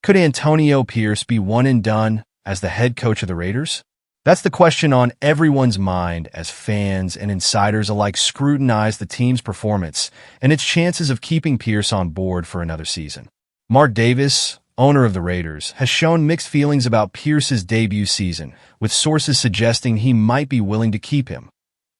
Could Antonio Pierce be one and done as the head coach of the Raiders? That's the question on everyone's mind as fans and insiders alike scrutinize the team's performance and its chances of keeping Pierce on board for another season. Mark Davis, owner of the Raiders, has shown mixed feelings about Pierce's debut season, with sources suggesting he might be willing to keep him,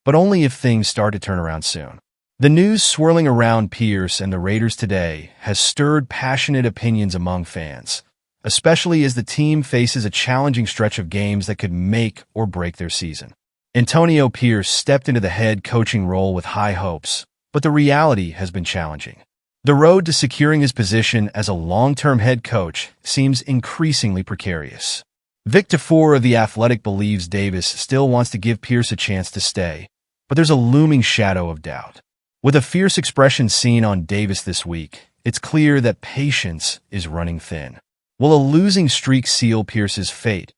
but only if things start to turn around soon. The news swirling around Pierce and the Raiders today has stirred passionate opinions among fans, especially as the team faces a challenging stretch of games that could make or break their season. Antonio Pierce stepped into the head coaching role with high hopes, but the reality has been challenging. The road to securing his position as a long-term head coach seems increasingly precarious. Vic Tafur of The Athletic believes Davis still wants to give Pierce a chance to stay, but there's a looming shadow of doubt. With a fierce expression seen on Davis this week, it's clear that patience is running thin. Will a losing streak seal Pierce's fate,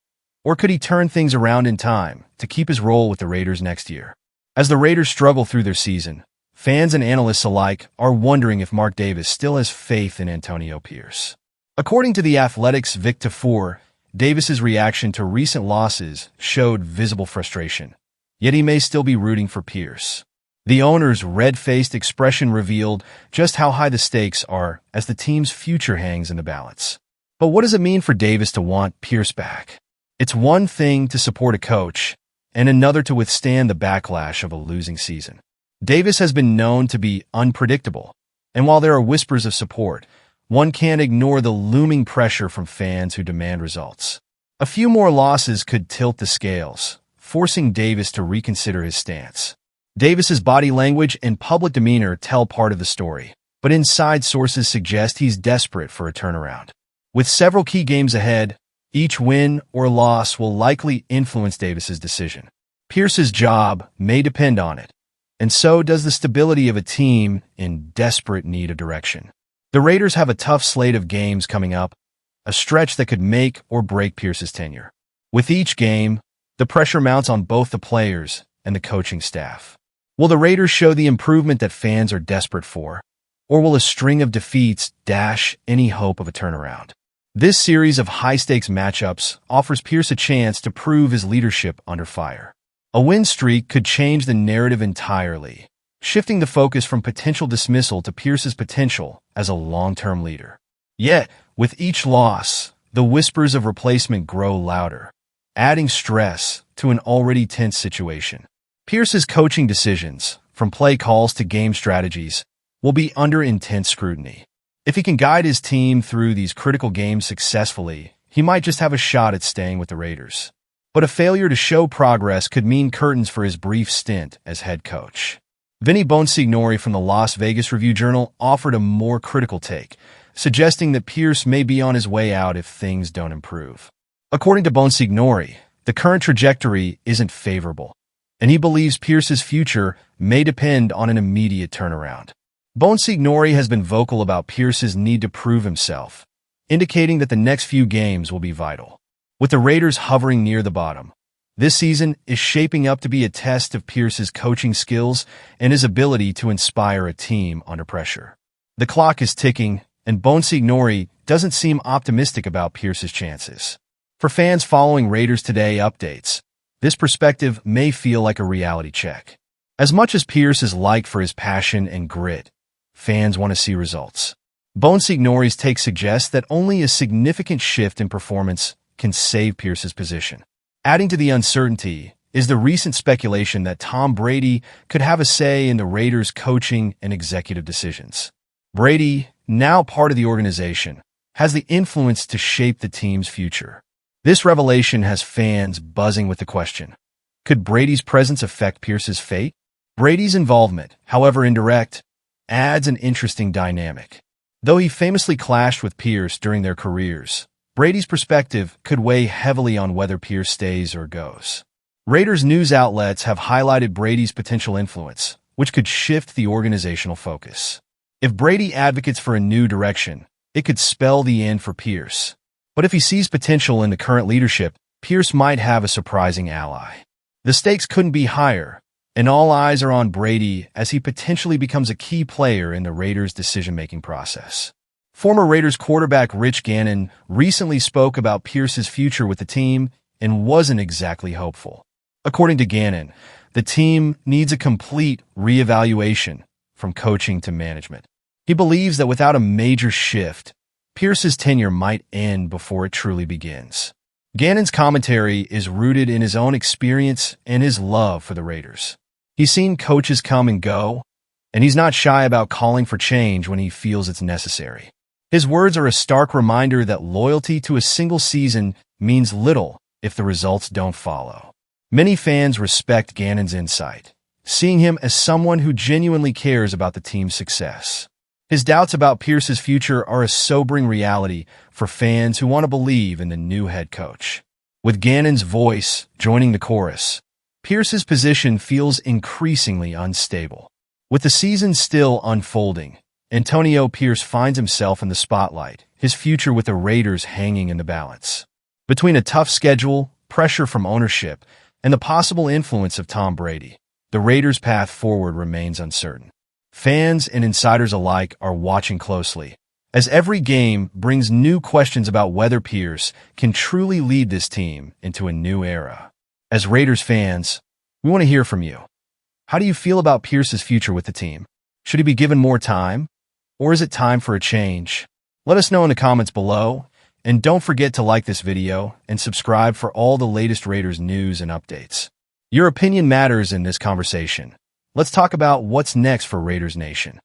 or could he turn things around in time to keep his role with the Raiders next year? As the Raiders struggle through their season, fans and analysts alike are wondering if Mark Davis still has faith in Antonio Pierce. According to The Athletic's Vic Tafur, Davis's reaction to recent losses showed visible frustration, yet he may still be rooting for Pierce. The owner's red-faced expression revealed just how high the stakes are as the team's future hangs in the balance. But what does it mean for Davis to want Pierce back? It's one thing to support a coach, and another to withstand the backlash of a losing season. Davis has been known to be unpredictable, and while there are whispers of support, one can't ignore the looming pressure from fans who demand results. A few more losses could tilt the scales, forcing Davis to reconsider his stance. Davis's body language and public demeanor tell part of the story, but inside sources suggest he's desperate for a turnaround. With several key games ahead, each win or loss will likely influence Davis's decision. Pierce's job may depend on it, and so does the stability of a team in desperate need of direction. The Raiders have a tough slate of games coming up, a stretch that could make or break Pierce's tenure. With each game, the pressure mounts on both the players and the coaching staff. Will the Raiders show the improvement that fans are desperate for, or will a string of defeats dash any hope of a turnaround? This series of high-stakes matchups offers Pierce a chance to prove his leadership under fire. A win streak could change the narrative entirely, shifting the focus from potential dismissal to Pierce's potential as a long-term leader. Yet, with each loss, the whispers of replacement grow louder, adding stress to an already tense situation. Pierce's coaching decisions, from play calls to game strategies, will be under intense scrutiny. If he can guide his team through these critical games successfully, he might just have a shot at staying with the Raiders. But a failure to show progress could mean curtains for his brief stint as head coach. Vinny Bonsignori from the Las Vegas Review-Journal offered a more critical take, suggesting that Pierce may be on his way out if things don't improve. According to Bonsignori, the current trajectory isn't favorable, and he believes Pierce's future may depend on an immediate turnaround. Bonsignori has been vocal about Pierce's need to prove himself, indicating that the next few games will be vital. With the Raiders hovering near the bottom, this season is shaping up to be a test of Pierce's coaching skills and his ability to inspire a team under pressure. The clock is ticking, and Bonsignori doesn't seem optimistic about Pierce's chances. For fans following Raiders Today updates, this perspective may feel like a reality check. As much as Pierce is liked for his passion and grit, fans want to see results. Bonsignori's take suggests that only a significant shift in performance can save Pierce's position. Adding to the uncertainty is the recent speculation that Tom Brady could have a say in the Raiders' coaching and executive decisions. Brady, now part of the organization, has the influence to shape the team's future. This revelation has fans buzzing with the question, could Brady's presence affect Pierce's fate? Brady's involvement, however indirect, adds an interesting dynamic. Though he famously clashed with Pierce during their careers, Brady's perspective could weigh heavily on whether Pierce stays or goes. Raiders news outlets have highlighted Brady's potential influence, which could shift the organizational focus. If Brady advocates for a new direction, it could spell the end for Pierce. But if he sees potential in the current leadership, Pierce might have a surprising ally. The stakes couldn't be higher, and all eyes are on Brady as he potentially becomes a key player in the Raiders' decision-making process. Former Raiders quarterback Rich Ganon recently spoke about Pierce's future with the team and wasn't exactly hopeful. According to Ganon, the team needs a complete reevaluation from coaching to management. He believes that without a major shift, Pierce's tenure might end before it truly begins. Ganon's commentary is rooted in his own experience and his love for the Raiders. He's seen coaches come and go, and he's not shy about calling for change when he feels it's necessary. His words are a stark reminder that loyalty to a single season means little if the results don't follow. Many fans respect Ganon's insight, seeing him as someone who genuinely cares about the team's success. His doubts about Pierce's future are a sobering reality for fans who want to believe in the new head coach. With Ganon's voice joining the chorus, Pierce's position feels increasingly unstable. With the season still unfolding, Antonio Pierce finds himself in the spotlight, his future with the Raiders hanging in the balance. Between a tough schedule, pressure from ownership, and the possible influence of Tom Brady, the Raiders' path forward remains uncertain. Fans and insiders alike are watching closely, as every game brings new questions about whether Pierce can truly lead this team into a new era. As Raiders fans, we want to hear from you. How do you feel about Pierce's future with the team? Should he be given more time? Or is it time for a change? Let us know in the comments below, and don't forget to like this video and subscribe for all the latest Raiders news and updates. Your opinion matters in this conversation. Let's talk about what's next for Raiders Nation.